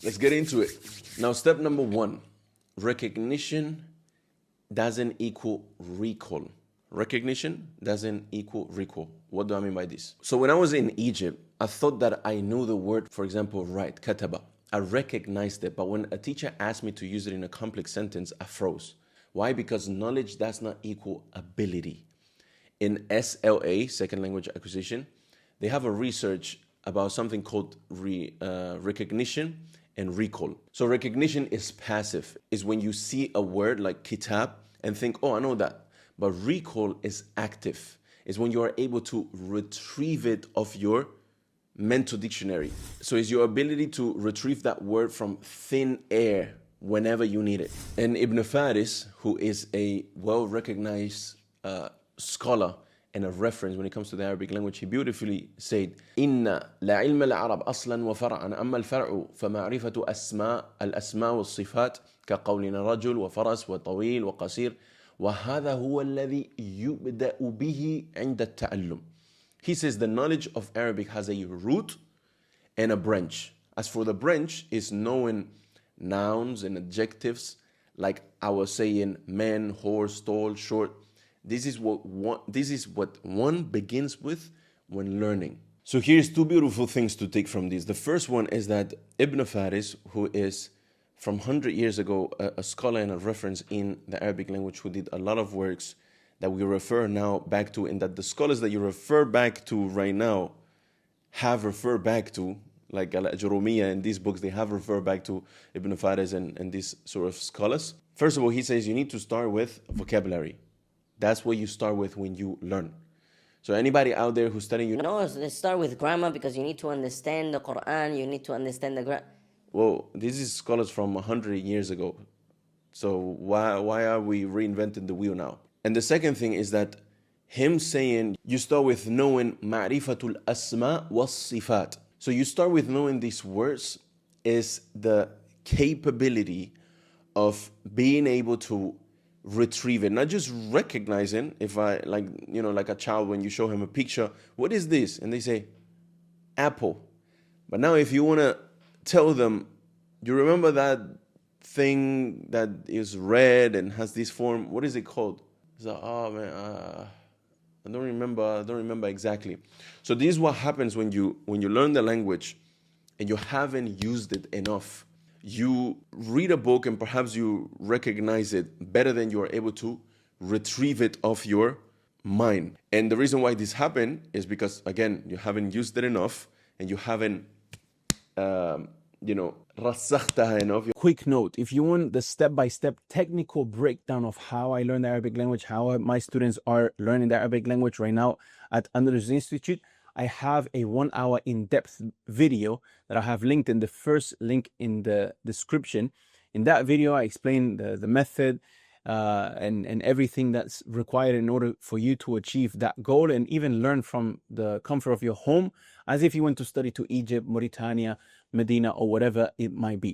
Let's get into it. Now, step number one, recognition doesn't equal recall. Recognition doesn't equal recall. What do I mean by this? So when I was in Egypt, I thought that I knew the word, for example, write, kataba. I recognized it, but when a teacher asked me to use it in a complex sentence, I froze. Why? Because knowledge does not equal ability. In SLA, second language acquisition, they have a research about something called recognition and recall. So recognition is passive. It's when you see a word like kitab and think, oh, I know that. But recall is active. It's when you are able to retrieve it off your mental dictionary. So it's your ability to retrieve that word from thin air whenever you need it. And Ibn Faris, who is a well-recognized scholar and a reference when it comes to the Arabic language, he beautifully said, إن لعلم العرب أصلا وفرعا أما الفرع فمعرفة الأسماء والصفات كقولنا رجل وفرس وطويل وقصير وهذا هو الذي يبدأ به عند التعلم. He says the knowledge of Arabic has a root and a branch. As for the branch, is knowing nouns and adjectives, like I was saying, man, horse, tall, short. This is what one begins with when learning. So here's two beautiful things to take from this. The first one is that Ibn Faris, who is from 100 years ago, a scholar and a reference in the Arabic language, who did a lot of works that we refer now back to, and that the scholars that you refer back to right now have referred back to, like Al-Ajurumiyya and these books, they have referred back to Ibn Faris and these sort of scholars. First of all, he says you need to start with vocabulary. That's what you start with when you learn. So anybody out there who's studying, let's start with grammar, because you need to understand the Quran, you need to understand the grammar. Well, this is scholars from 100 years ago. So why are we reinventing the wheel now? And the second thing is that him saying you start with knowing ma'rifatul asma was sifat. So you start with knowing these words is the capability of being able to retrieve it, not just recognizing. If I like a child, when you show him a picture, what is this? And they say apple. But now if you want to tell them, you remember that thing that is red and has this form, what is it called? It's like, oh man, I don't remember exactly. So this is what happens when you learn the language and you haven't used it enough. You read a book and perhaps you recognize it better than you are able to retrieve it off your mind. And the reason why this happened is because, again, you haven't used it enough and you haven't, رسختها enough. Quick note, if you want the step-by-step technical breakdown of how I learn the Arabic language, how my students are learning the Arabic language right now at Andalusi Institute, I have a 1-hour in-depth video that I have linked in the first link in the description. In that video, I explain the method and everything that's required in order for you to achieve that goal, and even learn from the comfort of your home as if you went to study to Egypt, Mauritania, Medina, or whatever it might be.